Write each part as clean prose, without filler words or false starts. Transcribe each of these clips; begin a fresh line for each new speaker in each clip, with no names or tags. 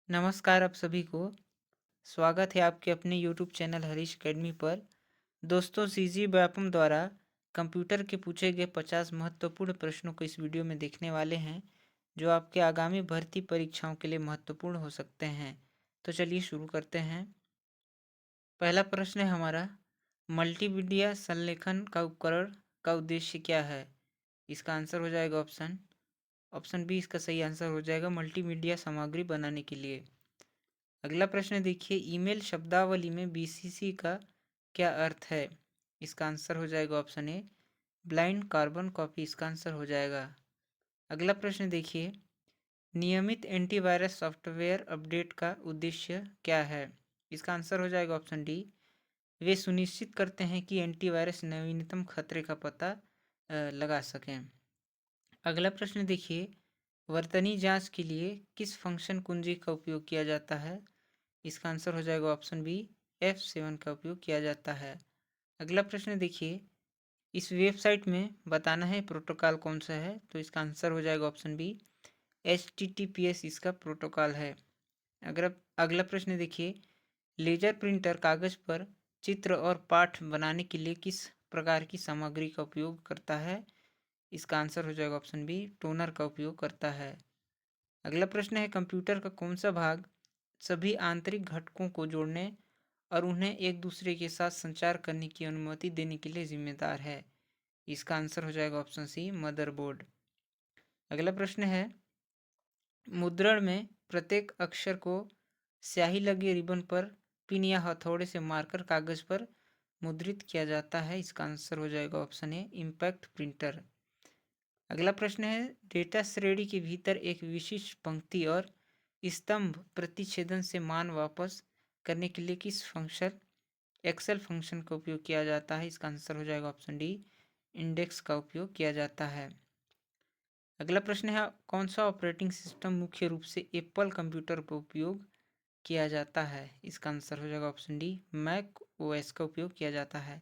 नमस्कार आप सभी को। स्वागत है आपके अपने यूट्यूब चैनल हरीश एकेडमी पर। दोस्तों, सीजी व्यापम द्वारा कंप्यूटर के पूछे गए 50 महत्वपूर्ण प्रश्नों को इस वीडियो में देखने वाले हैं, जो आपके आगामी भर्ती परीक्षाओं के लिए महत्वपूर्ण हो सकते हैं। तो चलिए शुरू करते हैं। पहला प्रश्न है हमारा, मल्टीमीडिया संलेखन का उपकरण का उद्देश्य क्या है? इसका आंसर हो जाएगा ऑप्शन बी इसका सही आंसर हो जाएगा, मल्टीमीडिया सामग्री बनाने के लिए। अगला प्रश्न देखिए, ईमेल शब्दावली में बीसीसी का क्या अर्थ है? इसका आंसर हो जाएगा option A, blind carbon copy इसका आंसर हो जाएगा। अगला प्रश्न देखिए, नियमित एंटीवायरस सॉफ्टवेयर अपडेट का उद्देश्य क्या है? इसका आंसर हो जाएगा ऑप्शन डी, वे सुनिश्चित करते हैं कि एंटीवायरस नवीनतम खतरे का पता लगा सकें। अगला प्रश्न देखिए, वर्तनी जांच के लिए किस फंक्शन कुंजी का उपयोग किया जाता है? इसका आंसर हो जाएगा ऑप्शन बी, F7 का उपयोग किया जाता है। अगला प्रश्न देखिए, इस वेबसाइट में बताना है प्रोटोकॉल कौन सा है, तो इसका आंसर हो जाएगा ऑप्शन बी, HTTPS इसका प्रोटोकॉल है। अगर अगला प्रश्न देखिए, लेजर प्रिंटर कागज पर चित्र और पाठ बनाने के लिए किस प्रकार की सामग्री का उपयोग करता है? इसका आंसर हो जाएगा ऑप्शन बी, टोनर का उपयोग करता है। अगला प्रश्न है, कंप्यूटर का कौन सा भाग सभी आंतरिक घटकों को जोड़ने और उन्हें एक दूसरे के साथ संचार करने की अनुमति देने के लिए जिम्मेदार है? इसका आंसर हो जाएगा ऑप्शन सी, मदरबोर्ड। अगला प्रश्न है, मुद्रण में प्रत्येक अक्षर को स्याही लगे रिबन पर पिन या हथौड़े से मारकर कागज पर मुद्रित किया जाता है। इसका आंसर हो जाएगा ऑप्शन ए, इम्पैक्ट प्रिंटर। अगला प्रश्न है, डेटा श्रेणी के भीतर एक विशिष्ट पंक्ति और स्तंभ प्रतिच्छेदन से मान वापस करने के लिए किस फंक्शन एक्सेल फंक्शन का उपयोग किया जाता है? इसका आंसर हो जाएगा ऑप्शन डी, इंडेक्स का उपयोग किया जाता है। अगला प्रश्न है, कौन सा ऑपरेटिंग सिस्टम मुख्य रूप से एप्पल कंप्यूटर पर उपयोग किया जाता है? इसका आंसर हो जाएगा ऑप्शन डी, मैक ओएस का उपयोग किया जाता है।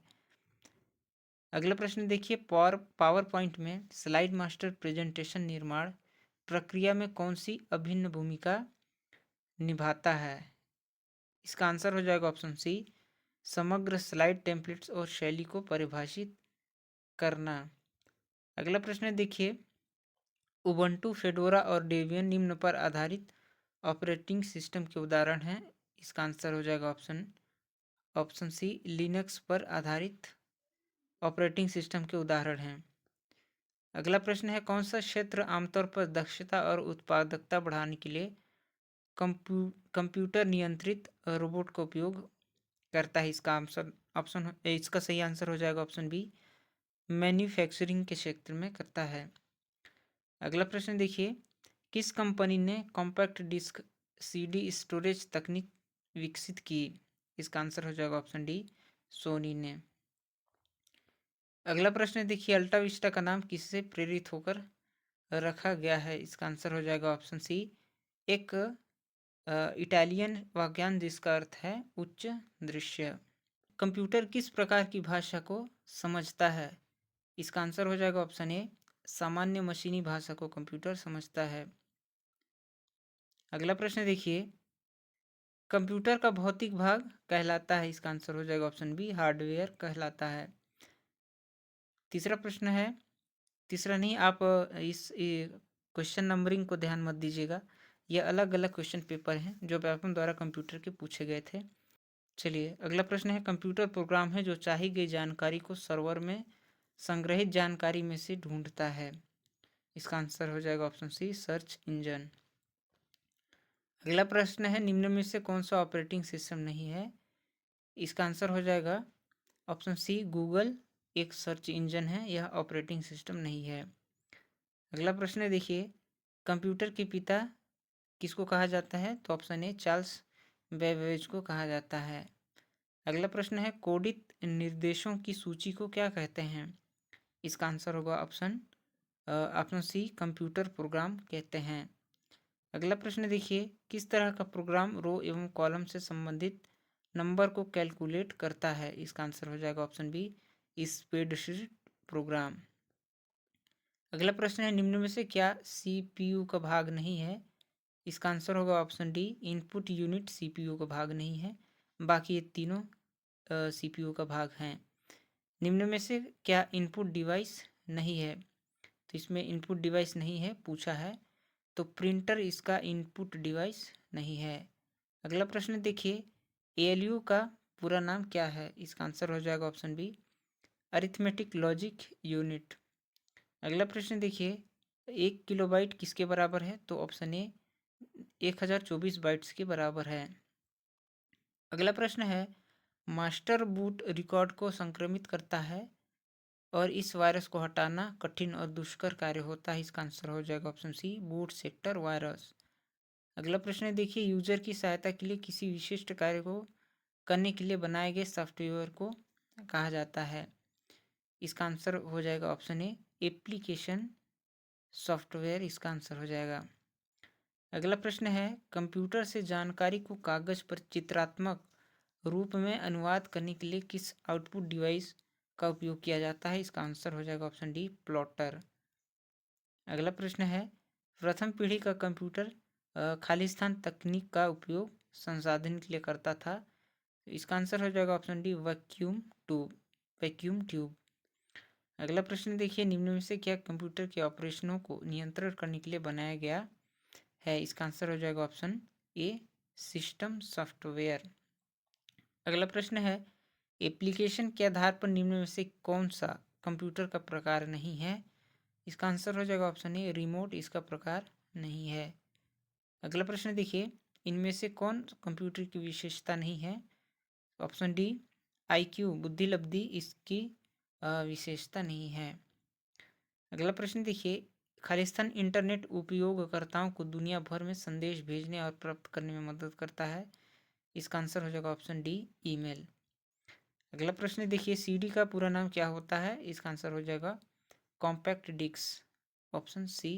अगला प्रश्न देखिए, पावर पॉइंट में स्लाइड मास्टर प्रेजेंटेशन निर्माण प्रक्रिया में कौन सी अभिन्न भूमिका निभाता है? इसका आंसर हो जाएगा ऑप्शन सी, समग्र स्लाइड टेम्पलेट्स और शैली को परिभाषित करना। अगला प्रश्न देखिए, उबंटू, फेडोरा और डेबियन निम्न पर आधारित ऑपरेटिंग सिस्टम के उदाहरण हैं। इसका आंसर हो जाएगा ऑप्शन सी, लिनक्स पर आधारित ऑपरेटिंग सिस्टम के उदाहरण हैं। अगला प्रश्न है, कौन सा क्षेत्र आमतौर पर दक्षता और उत्पादकता बढ़ाने के लिए कंप्यूटर नियंत्रित रोबोट का उपयोग करता है? इसका आंसर ऑप्शन इसका सही आंसर हो जाएगा ऑप्शन बी, मैन्युफैक्चरिंग के क्षेत्र में करता है। अगला प्रश्न देखिए, किस कंपनी ने कॉम्पैक्ट डिस्क सीडी स्टोरेज तकनीक विकसित की? इसका आंसर हो जाएगा ऑप्शन डी, सोनी ने। अगला प्रश्न देखिए, अल्टा विस्टा का नाम किससे प्रेरित होकर रखा गया है? इसका आंसर हो जाएगा ऑप्शन सी, एक इटालियन वाक्यांश जिसका अर्थ है उच्च दृश्य। कंप्यूटर किस प्रकार की भाषा को समझता है? इसका आंसर हो जाएगा ऑप्शन ए, सामान्य मशीनी भाषा को कंप्यूटर समझता है। अगला प्रश्न देखिए, कंप्यूटर का भौतिक भाग कहलाता है? इसका आंसर हो जाएगा ऑप्शन बी, हार्डवेयर कहलाता है। तीसरा प्रश्न है, तीसरा नहीं, आप इस क्वेश्चन नंबरिंग को ध्यान मत दीजिएगा, ये अलग अलग क्वेश्चन पेपर हैं जो व्यापम द्वारा कंप्यूटर के पूछे गए थे। चलिए अगला प्रश्न है, कंप्यूटर प्रोग्राम है जो चाही गई जानकारी को सर्वर में संग्रहित जानकारी में से ढूंढता है? इसका आंसर हो जाएगा ऑप्शन सी, सर्च इंजन। अगला प्रश्न है, निम्न में से कौन सा ऑपरेटिंग सिस्टम नहीं है? इसका आंसर हो जाएगा ऑप्शन सी, गूगल एक सर्च इंजन है, यह ऑपरेटिंग सिस्टम नहीं है। अगला प्रश्न देखिए, कंप्यूटर के पिता किसको कहा जाता है? तो ऑप्शन ए, चार्ल्स बेबेज को कहा जाता है। अगला प्रश्न है, कोडित निर्देशों की सूची को क्या कहते हैं? इसका आंसर होगा ऑप्शन सी, कंप्यूटर प्रोग्राम कहते हैं। अगला प्रश्न देखिए, किस तरह का प्रोग्राम रो एवं कॉलम से संबंधित नंबर को कैलकुलेट करता है? इसका आंसर हो जाएगा ऑप्शन बी, स्प्रेडशीट प्रोग्राम। अगला प्रश्न है, निम्न में से क्या सीपीयू का भाग नहीं है? इसका आंसर होगा option D, input unit CPU का भाग नहीं है, बाकी ये तीनों सीपीयू का भाग हैं। निम्न में से क्या इनपुट डिवाइस नहीं है? तो इसमें इनपुट डिवाइस नहीं है पूछा है, तो प्रिंटर इसका इनपुट डिवाइस नहीं है। अगला प्रश्न देखिए, एएलयू का पूरा नाम क्या है? इसका आंसर हो जाएगा option B, arithmetic logic unit. अगला प्रश्न देखिए, 1 किलोबाइट किसके बराबर है? तो ऑप्शन ए 1024 बाइट्स के बराबर है। अगला प्रश्न है, मास्टर बूट रिकॉर्ड को संक्रमित करता है और इस वायरस को हटाना कठिन और दुष्कर कार्य होता है। इसका आंसर हो जाएगा option C, boot sector virus. अगला प्रश्न देखिए, यूजर की सहायता के लिए किसी विशिष्ट कार्य को करने के लिए बनाए गए सॉफ्टवेयर को कहा जाता है? इसका आंसर हो जाएगा ऑप्शन ए, एप्लीकेशन सॉफ्टवेयर इसका आंसर हो जाएगा। अगला प्रश्न है, कंप्यूटर से जानकारी को कागज पर चित्रात्मक रूप में अनुवाद करने के लिए किस आउटपुट डिवाइस का उपयोग किया जाता है? इसका आंसर हो जाएगा ऑप्शन डी, प्लॉटर। अगला प्रश्न है, प्रथम पीढ़ी का कंप्यूटर खालिस्तान तकनीक का उपयोग संसाधन के लिए करता था। इसका आंसर हो जाएगा ऑप्शन डी, वैक्यूम ट्यूब। अगला प्रश्न देखिए, निम्न में से क्या कंप्यूटर के ऑपरेशनों को नियंत्रण करने के लिए बनाया गया है? इसका आंसर हो जाएगा ऑप्शन ए, सिस्टम सॉफ्टवेयर। अगला प्रश्न है, एप्लीकेशन के आधार पर निम्न में से कौन सा कंप्यूटर का प्रकार नहीं है? इसका आंसर हो जाएगा ऑप्शन ए, रिमोट इसका प्रकार नहीं है। अगला प्रश्न देखिए, इनमें से कौन कंप्यूटर की विशेषता नहीं है? ऑप्शन डी, आईक्यू बुद्धिलब्धि इसकी विशेषता नहीं है। अगला प्रश्न देखिए, खालिस्तान इंटरनेट उपयोगकर्ताओं को दुनिया भर में संदेश भेजने और प्राप्त करने में मदद करता है। इसका आंसर हो जाएगा ऑप्शन डी, ईमेल। अगला प्रश्न देखिए, सीडी का पूरा नाम क्या होता है? इसका आंसर हो जाएगा कॉम्पैक्ट डिस्क, ऑप्शन सी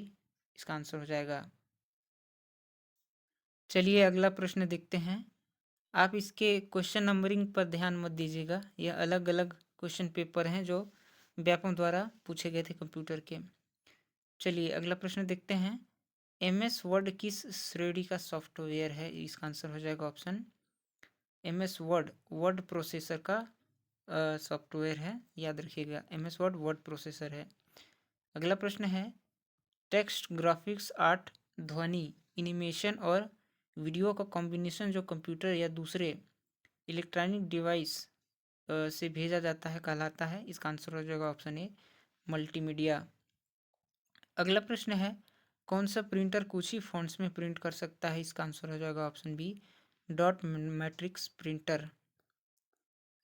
इसका आंसर हो जाएगा। चलिए अगला प्रश्न देखते हैं। आप इसके क्वेश्चन नंबरिंग पर ध्यान मत दीजिएगा, यह अलग अलग क्वेश्चन पेपर हैं जो व्यापम द्वारा पूछे गए थे कंप्यूटर के। चलिए अगला प्रश्न देखते हैं, एमएस वर्ड किस श्रेणी का सॉफ्टवेयर है? इसका आंसर हो जाएगा option MS word, word processor का सॉफ्टवेयर है, याद रखिएगा एमएस वर्ड वर्ड प्रोसेसर है। अगला प्रश्न है, टेक्स्ट, ग्राफिक्स, आर्ट, ध्वनि, एनिमेशन और वीडियो का कॉम्बिनेशन जो कंप्यूटर या दूसरे इलेक्ट्रॉनिक डिवाइस से भेजा जाता है कहलाता है। इसका आंसर हो जाएगा ऑप्शन ए, मल्टीमीडिया। अगला प्रश्न है, कौन सा प्रिंटर कुछ ही फॉन्ट्स में प्रिंट कर सकता है? इसका आंसर हो जाएगा option B, dot matrix printer.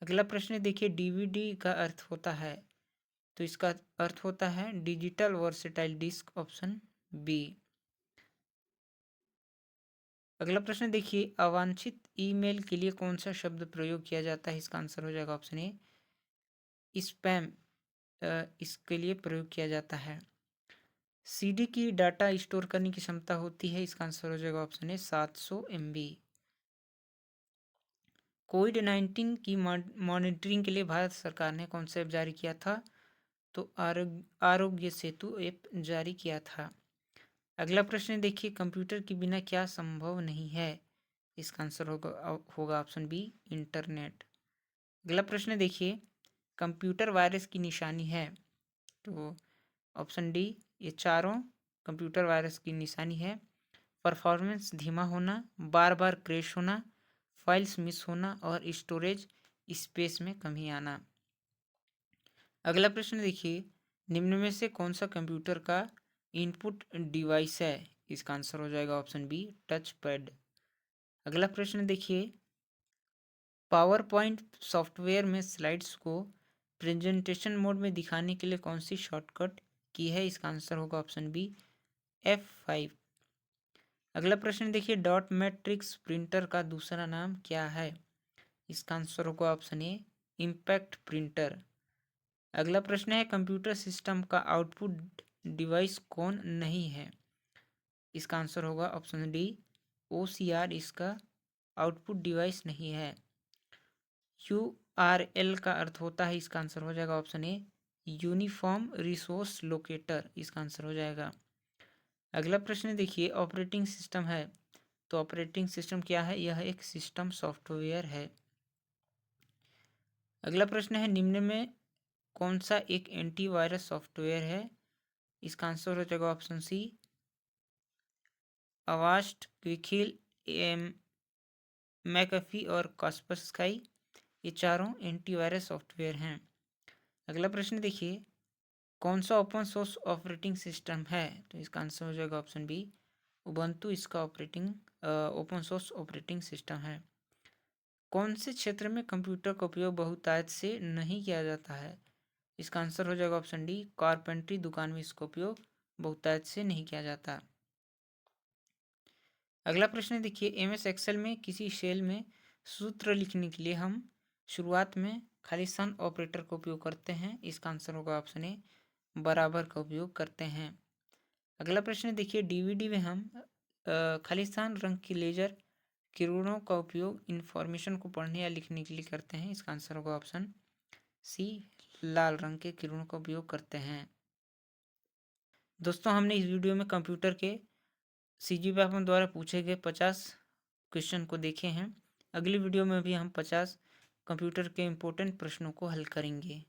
अगला प्रश्न देखिए, डीवीडी का अर्थ होता है, तो इसका अर्थ होता है digital versatile disk, option B. अगला प्रश्न देखिए, अवांछित ईमेल के लिए कौन सा शब्द प्रयोग किया जाता है? इसका आंसर हो जाएगा ऑप्शन ए, स्पैम इसके लिए प्रयोग किया जाता है। सीडी की डाटा स्टोर करने की क्षमता होती है, इसका आंसर हो जाएगा ऑप्शन ए, 700 MB। कोविड-19 की मॉनिटरिंग के लिए भारत सरकार ने कौन सा ऐप जारी किया था? तो आरोग्य सेतु ऐप जारी किया था। अगला प्रश्न देखिए, कंप्यूटर के बिना क्या संभव नहीं है? इसका आंसर होगा ऑप्शन बी, इंटरनेट। अगला प्रश्न देखिए, कंप्यूटर वायरस की निशानी है, तो ऑप्शन डी, ये चारों कंप्यूटर वायरस की निशानी है। परफॉर्मेंस धीमा होना, बार बार क्रैश होना, फाइल्स मिस होना और स्टोरेज स्पेस में कमी आना। अगला प्रश्न देखिए, निम्न में से कौन सा कंप्यूटर का इनपुट डिवाइस है? इसका आंसर हो जाएगा ऑप्शन बी, टच पैड। अगला प्रश्न देखिए, पावर पॉइंट सॉफ्टवेयर में स्लाइड्स को प्रेजेंटेशन मोड में दिखाने के लिए कौन सी शॉर्टकट की है? इसका आंसर होगा ऑप्शन बी, F5। अगला प्रश्न देखिए, डॉट मैट्रिक्स प्रिंटर का दूसरा नाम क्या है? इसका आंसर होगा ऑप्शन ए, इम्पैक्ट प्रिंटर। अगला प्रश्न है, कंप्यूटर सिस्टम का आउटपुट डिवाइस कौन नहीं है? इसका आंसर होगा ऑप्शन डी, OCR इसका आउटपुट डिवाइस नहीं है। URL का अर्थ होता है, इसका आंसर हो जाएगा option A, uniform resource locator इसका आंसर हो जाएगा। अगला प्रश्न देखिए, ऑपरेटिंग सिस्टम है तो ऑपरेटिंग सिस्टम क्या है? यह एक सिस्टम सॉफ्टवेयर है। अगला प्रश्न है, निम्न में कौन सा एक एंटीवायरस सॉफ्टवेयर है? इसका आंसर हो जाएगा ऑप्शन सी, अवास्ट, क्विकहिल, मैकअफी और कास्परस्काई। ये चारों एंटीवायरस सॉफ्टवेयर हैं। अगला प्रश्न देखिए, कौन सा ओपन सोर्स ऑपरेटिंग सिस्टम है? तो इसका आंसर हो जाएगा ऑप्शन बी, उबंटू इसका ओपन सोर्स ऑपरेटिंग सिस्टम है। कौन से क्षेत्र में कंप्यूटर का उपयोग बहुतायत से नहीं किया जाता है? इसका आंसर हो जाएगा ऑप्शन डी, कारपेंट्री दुकान में इसका उपयोग बहुतायत से नहीं किया जाता। अगला प्रश्न देखिए, एमएस एक्सेल में किसी सेल में सूत्र लिखने के लिए हम शुरुआत में खालिस्तान ऑपरेटर का उपयोग करते हैं। इसका आंसर होगा ऑप्शन ए, बराबर का उपयोग करते हैं। अगला प्रश्न देखिए, डीवीडी में हम खालिस्तान रंग की लेजर किरणों का उपयोग इंफॉर्मेशन को पढ़ने या लिखने के लिए करते हैं। इसका आंसर होगा ऑप्शन सी, लाल रंग के किरणों का उपयोग करते हैं। दोस्तों, हमने इस वीडियो में कंप्यूटर के सीजी व्यापम द्वारा पूछे गए 50 क्वेश्चन को देखे हैं। अगली वीडियो में भी हम 50 कंप्यूटर के इम्पोर्टेंट प्रश्नों को हल करेंगे।